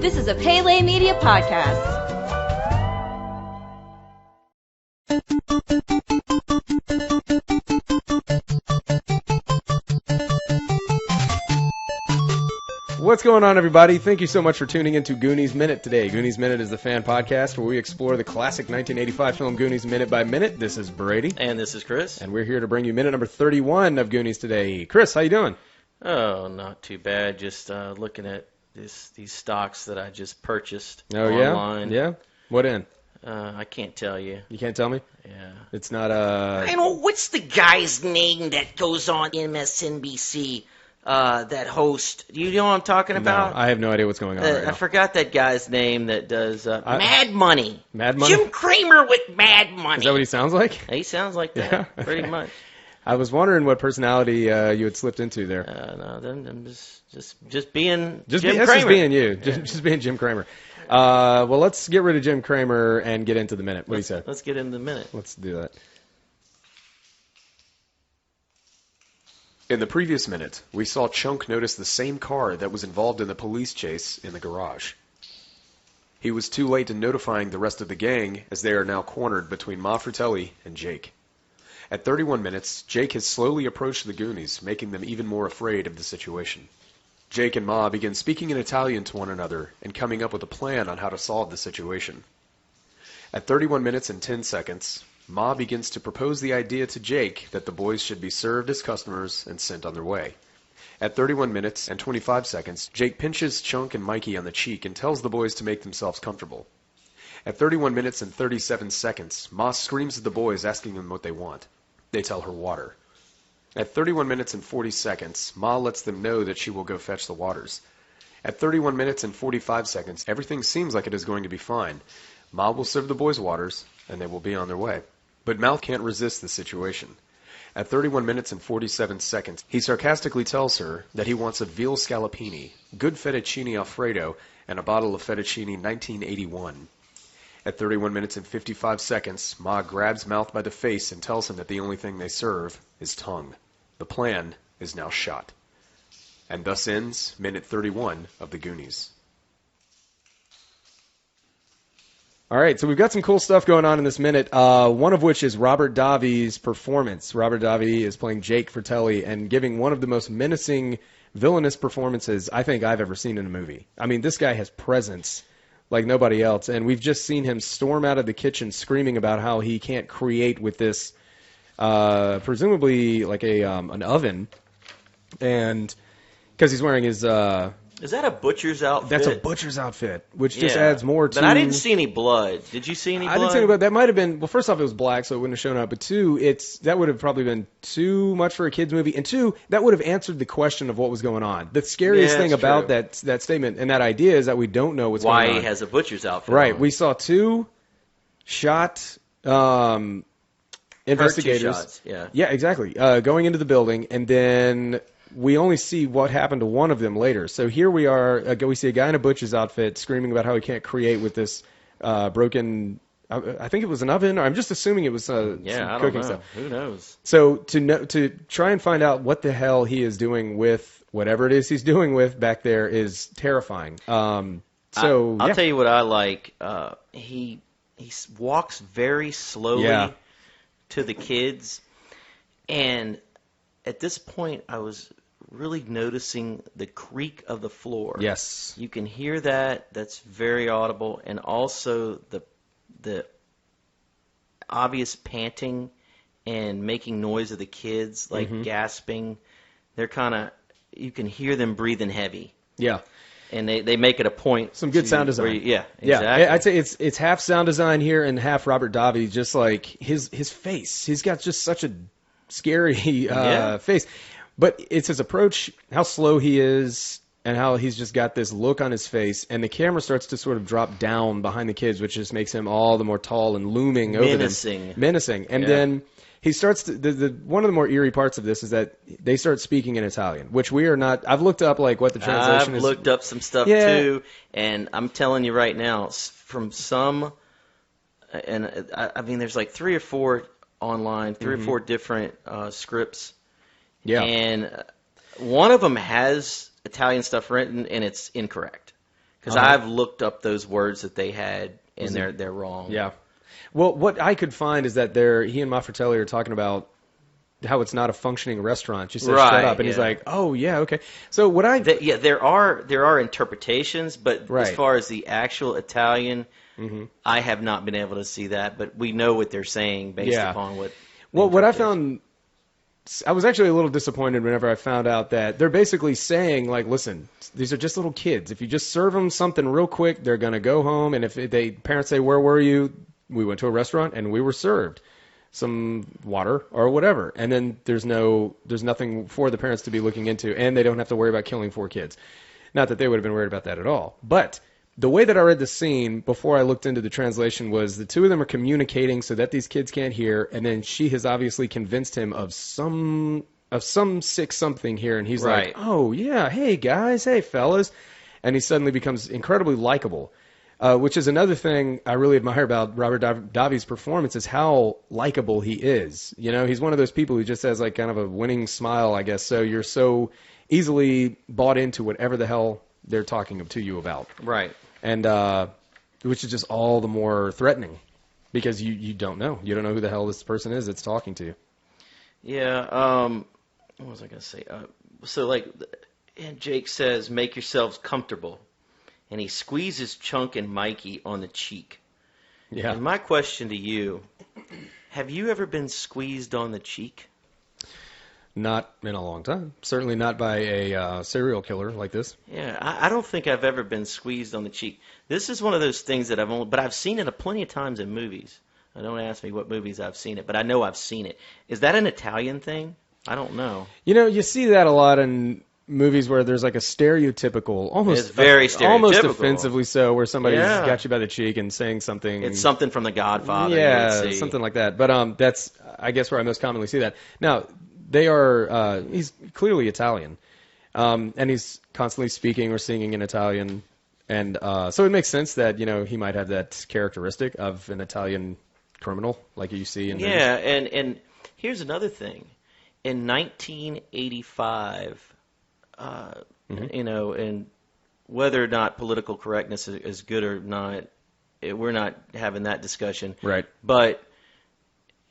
This is a Pele Media podcast. What's going on, everybody? Thank you so much for tuning into Goonies Minute today. Goonies Minute is the fan podcast where we explore the classic 1985 film Goonies minute by minute. This is Brady. And this is Chris. And we're here to bring you minute number 31 of Goonies today. Chris, how you doing? Oh, not too bad. Just looking at these stocks that I just purchased online. Yeah? What in? I can't tell you. You can't tell me? Yeah. It's not I know, what's the guy's name that goes on MSNBC? That host. Do you know what I'm talking about? No, I have no idea what's going on right now. I forgot that guy's name that does... Mad Money. Mad Money? Jim Cramer with Mad Money. Is that what he sounds like? He sounds like that, Yeah? pretty much. I was wondering what personality you had slipped into there. No, I'm just being Just Jim that's Cramer. just being you. Just being Jim Cramer. Well, let's get rid of Jim Cramer and get into the minute. What do you say? Let's get into the minute. Let's do that. In the previous minute, we saw Chunk notice the same car that was involved in the police chase in the garage. He was too late in notifying the rest of the gang, as they are now cornered between Ma Fratelli and Jake. At 31 minutes, Jake has slowly approached the Goonies, making them even more afraid of the situation. Jake and Ma begin speaking in Italian to one another and coming up with a plan on how to solve the situation. At 31 minutes and 10 seconds, Ma begins to propose the idea to Jake that the boys should be served as customers and sent on their way. At 31 minutes and 25 seconds, Jake pinches Chunk and Mikey on the cheek and tells the boys to make themselves comfortable. At 31 minutes and 37 seconds, Ma screams at the boys asking them what they want. They tell her water. At 31 minutes and 40 seconds, Ma lets them know that she will go fetch the waters. At 31 minutes and 45 seconds, everything seems like it is going to be fine. Ma will serve the boys waters, and they will be on their way. But Mouth can't resist the situation. At 31 minutes and 47 seconds, he sarcastically tells her that he wants a veal scallopini, good fettuccine alfredo, and a bottle of fettuccine 1981. At 31 minutes and 55 seconds, Ma grabs Mouth by the face and tells him that the only thing they serve is tongue. The plan is now shot. And thus ends minute 31 of the Goonies. All right, so we've got some cool stuff going on in this minute, one of which is Robert Davi's performance. Robert Davi is playing Jake Fratelli and giving one of the most menacing, villainous performances I think I've ever seen in a movie. I mean, this guy has presence like nobody else, and we've just seen him storm out of the kitchen screaming about how he can't create with this, presumably like an oven, and because he's wearing his... Is that a butcher's outfit? That's a butcher's outfit, which just adds more to... But I didn't see any blood. Did you see any blood? I didn't see any blood. That might have been... Well, first off, it was black, so it wouldn't have shown up. But two, that would have probably been too much for a kid's movie. And two, that would have answered the question of what was going on. The scariest thing about that statement and that idea is that we don't know what's going on. Why he has a butcher's outfit Right. on. We saw two shot investigators. Two shots. Yeah. Yeah, exactly. Going into the building, and then... we only see what happened to one of them later. So here we are. We see a guy in a butcher's outfit screaming about how he can't create with this broken. I think it was an oven. I'm just assuming it was some cooking stuff. Who knows? So to try and find out what the hell he is doing with whatever it is he's doing with back there is terrifying. I'll tell you what I like. He walks very slowly to the kids, and at this point, I was really noticing the creak of the floor. Yes. You can hear that. That's very audible. And also the obvious panting and making noise of the kids, like gasping. They're kind of, you can hear them breathing heavy. Yeah. And they make it a point. Some good sound design. Yeah, exactly. Yeah, I'd say it's half sound design here and half Robert Davi, just like his face. He's got just such a scary face. But it's his approach, how slow he is, and how he's just got this look on his face, and the camera starts to sort of drop down behind the kids, which just makes him all the more tall and looming over them. Menacing. And then he starts to, one of the more eerie parts of this is that they start speaking in Italian, which we are not. I've looked up like what the translation is. I've looked up some stuff too, and I'm telling you right now, from some, and I mean, there's like 3 or 4 online, 3 or 4 different scripts. Yeah. And one of them has Italian stuff written, and it's incorrect. Because I've looked up those words that they had, and they're wrong. Yeah. Well, what I could find is that he and Maffratelli are talking about how it's not a functioning restaurant. She says, shut up. And he's like, oh, yeah, okay. So what there are interpretations, but as far as the actual Italian, I have not been able to see that. But we know what they're saying based upon what... Well, what I found... I was actually a little disappointed whenever I found out that they're basically saying, like, listen, these are just little kids. If you just serve them something real quick, they're going to go home. And if parents say, where were you? We went to a restaurant and we were served some water or whatever. And then there's nothing for the parents to be looking into, and they don't have to worry about killing 4 kids. Not that they would have been worried about that at all. But the way that I read the scene before I looked into the translation was the two of them are communicating so that these kids can't hear, and then she has obviously convinced him of some sick something here, and he's like, oh, yeah, hey, guys, hey, fellas. And he suddenly becomes incredibly likable, which is another thing I really admire about Robert Davi's performance is how likable he is. You know, he's one of those people who just has like kind of a winning smile, I guess, so you're so easily bought into whatever the hell they're talking to you about. Right. And which is just all the more threatening because you don't know. You don't know who the hell this person is that's talking to you. Yeah. What was I going to say? And Jake says, make yourselves comfortable. And he squeezes Chunk and Mikey on the cheek. Yeah. And my question to you, have you ever been squeezed on the cheek? Not in a long time. Certainly not by a serial killer like this. Yeah, I don't think I've ever been squeezed on the cheek. This is one of those things that I've seen it plenty of times in movies. Don't ask me what movies I've seen it, but I know I've seen it. Is that an Italian thing? I don't know. You know, you see that a lot in movies where there's like a stereotypical, almost offensively so, where somebody's got you by the cheek and saying something. It's something from The Godfather. Yeah, something like that. But that's, I guess, where I most commonly see that. Now, he's clearly Italian, and he's constantly speaking or singing in Italian, and so it makes sense that, you know, he might have that characteristic of an Italian criminal like you see in Yeah, and here's another thing. In 1985, you know, and whether or not political correctness is good or not, we're not having that discussion. Right. But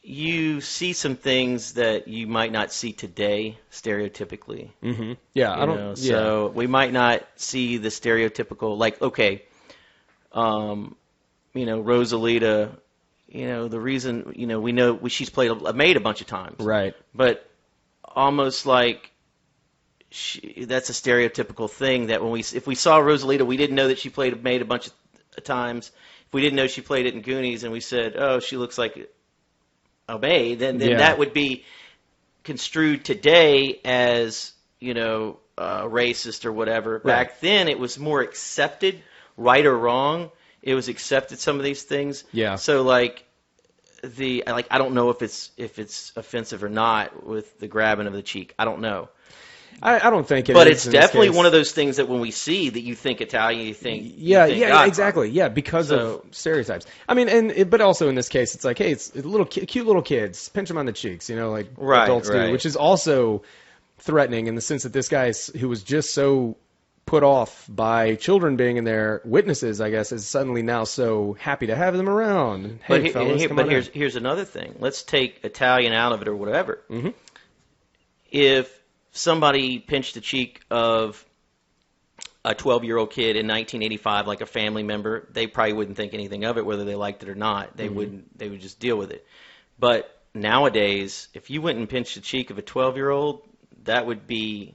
you see some things that you might not see today stereotypically. Mm-hmm. Yeah, So we might not see the stereotypical, like, okay, you know, Rosalita, you know, the reason, you know, we know she's played a maid a bunch of times. Right. But almost like that's a stereotypical thing that if we saw Rosalita, we didn't know that she played a maid a bunch of times. If we didn't know she played it in Goonies and we said, oh, she looks like a maid, then that would be construed today as, you know, racist or whatever. Right. Back then, it was more accepted, right or wrong. It was accepted, some of these things. Yeah. So I don't know if it's offensive or not with the grabbing of the cheek. I don't know. I don't think it but is. But it's definitely one of those things that when we see that you think Italian, you think exactly. Yeah, because of stereotypes. I mean, but also in this case, it's like, hey, it's cute little kids, pinch them on the cheeks, you know, like adults do, which is also threatening in the sense that this guy who was just so put off by children being in there, witnesses, I guess, is suddenly now so happy to have them around. Hey, fellas, come on in. Here's another thing. Let's take Italian out of it or whatever. Mm-hmm. If somebody pinched the cheek of a 12-year-old kid in 1985, like a family member, they probably wouldn't think anything of it, whether they liked it or not. They wouldn't. They would just deal with it. But nowadays, if you went and pinched the cheek of a 12-year-old, that would be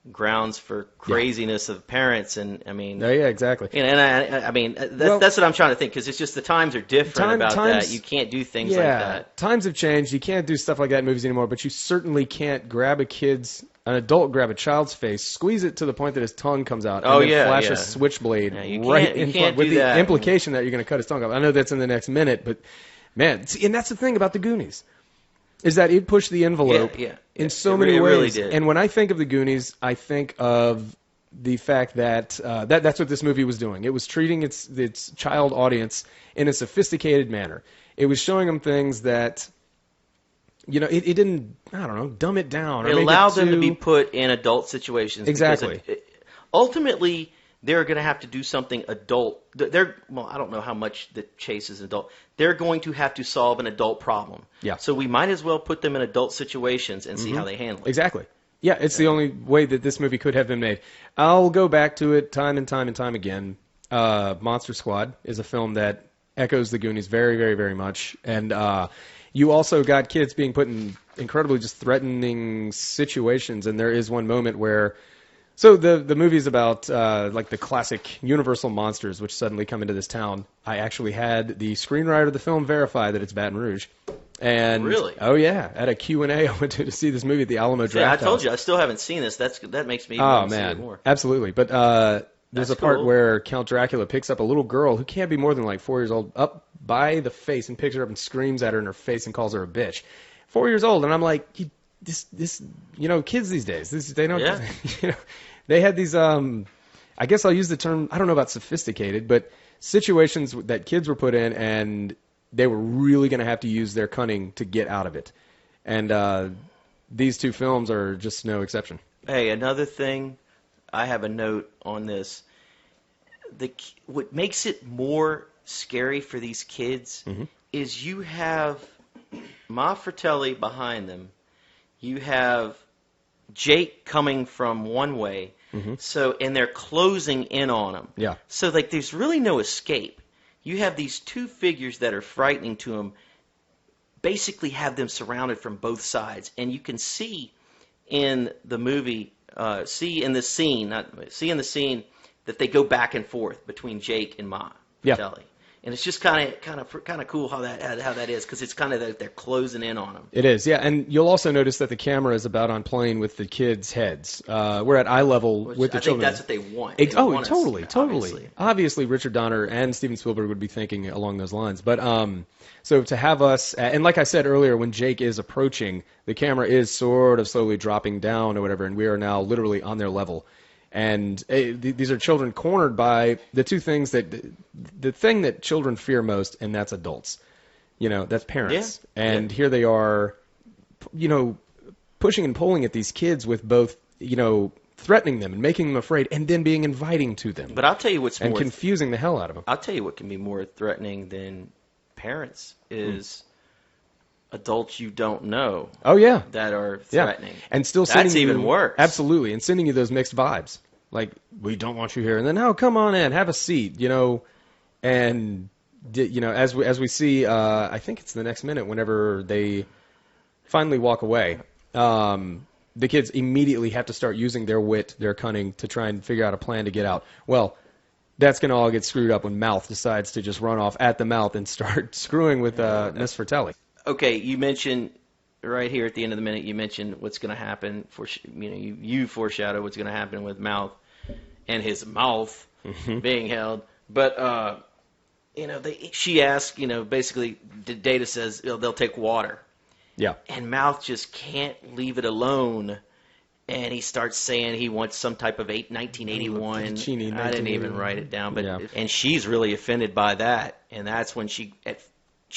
grounds for craziness of parents, and I mean, yeah, exactly. And I mean, that's what I'm trying to think, because it's just the times are different that. You can't do things like that. Times have changed. You can't do stuff like that in movies anymore. But you certainly can't grab an adult grab a child's face, squeeze it to the point that his tongue comes out, and then flash a switchblade right in front, with the implication that you're going to cut his tongue off. I know that's in the next minute, but man, and that's the thing about the Goonies. Is that it pushed the envelope in so many ways. Really did. And when I think of the Goonies, I think of the fact that that's what this movie was doing. It was treating its child audience in a sophisticated manner. It was showing them things that, you know, it didn't, I don't know, dumb it down. It allowed them to be put in adult situations. Exactly. Ultimately, they're going to have to do something adult. Well, I don't know how much the chase is adult. They're going to have to solve an adult problem. Yeah. So we might as well put them in adult situations and see how they handle it. Exactly. Yeah, it's the only way that this movie could have been made. I'll go back to it time and time and time again. Monster Squad is a film that echoes the Goonies very, very, very much. And you also got kids being put in incredibly just threatening situations. And there is one moment where... So the movie is about like the classic Universal monsters which suddenly come into this town. I actually had the screenwriter of the film verify that it's Baton Rouge. And Really? Oh yeah, at a Q&A I went to see this movie at the Alamo Draft Yeah, I House. told you, I still haven't seen this. That makes me Oh want to see it man, more. absolutely. But there's That's a part cool. where Count Dracula picks up a little girl who can't be more than like 4 years old up by the face and picks her up and screams at her in her face and calls her a bitch. 4 years old, and I'm like, this kids these days, they don't, Yeah. they had these I guess I'll use the term, I don't know about sophisticated, but situations that kids were put in and they were really going to have to use their cunning to get out of it. And these two films are just no exception. Hey, another thing, I have a note on this. What makes it more scary for these kids is you have Ma Fratelli behind them. You have Jake coming from one way. And they're closing in on him. Yeah. So like there's really no escape. You have these two figures that are frightening to him, basically have them surrounded from both sides. And you can see in the movie, see in the scene that they go back and forth between Jake and Ma Fratelli. And it's just kind of cool how that is, because it's kind of that they're closing in on them. It is, yeah. And you'll also notice that the camera is about on plane with the kids' heads. We're at eye level with the I think children. that's what they want. They want us, Totally. obviously. Obviously, Richard Donner and Steven Spielberg would be thinking along those lines. But so to have us, and like I said earlier, when Jake is approaching, the camera is sort of slowly dropping down or whatever, and we are now literally on their level. And these are children cornered by the two things the thing that children fear most, and that's adults. That's parents. Yeah. And here they are, pushing and pulling at these kids with both, threatening them and making them afraid, and then being inviting to them. But I'll tell you what's and more confusing the hell out of them. I'll tell you what can be more threatening than parents is adults you don't know. Oh yeah, that are threatening. And still That's sending even you, worse. Absolutely, and sending you those mixed vibes. Like, we don't want you here, and then, oh, come on in, have a seat, and as we see, I think it's the next minute, whenever they finally walk away, the kids immediately have to start using their wit, their cunning, to try and figure out a plan to get out. Well, that's going to all get screwed up when Mouth decides to just run off at the mouth and start screwing with Miss Fratelli. Okay, you mentioned right here at the end of the minute, you mentioned what's going to happen. You foreshadow what's going to happen with Mouth and his mouth being held. But she asks, basically, Data says they'll take water. Yeah. And Mouth just can't leave it alone. And he starts saying he wants some type of 1981. I didn't even write it down, but and she's really offended by that. And that's when she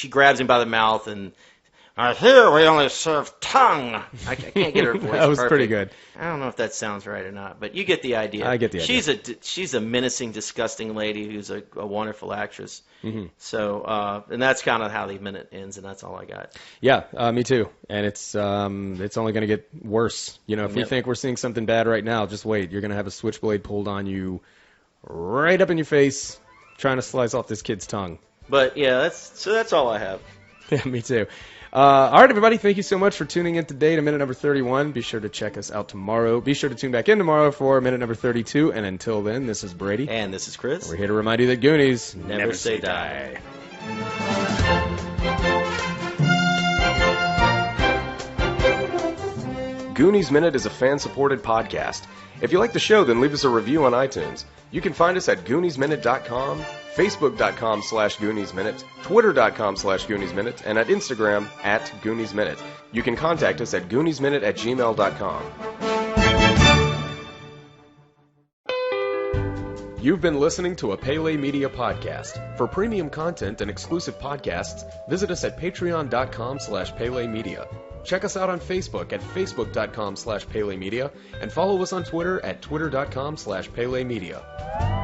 grabs him by the mouth and, here we only serve tongue. I can't get her voice. That was perfect. pretty good. I don't know if that sounds right or not, but you get the idea. I get the idea. She's a menacing, disgusting lady who's a wonderful actress. So, and that's kind of how the minute ends, and that's all I got. Yeah, me too. And it's only going to get worse. If we think we're seeing something bad right now, just wait. You're going to have a switchblade pulled on you right up in your face, trying to slice off this kid's tongue. But yeah, that's all I have. Yeah, me too. All right, everybody, thank you so much for tuning in today to minute number 31. Be sure to check us out tomorrow. Be sure to tune back in tomorrow for minute number 32. And until then, this is Brady. And this is Chris. We're here to remind you that Goonies never say die. Goonies Minute is a fan-supported podcast. If you like the show, then leave us a review on iTunes. You can find us at GooniesMinute.com, Facebook.com/GooniesMinute, Twitter.com/GooniesMinute, and at Instagram @GooniesMinute. You can contact us at GooniesMinute@gmail.com. You've been listening to a Pele Media podcast. For premium content and exclusive podcasts, visit us at Patreon.com/Pele Media. Check us out on Facebook at facebook.com/PeleMedia and follow us on Twitter at twitter.com/PeleMedia.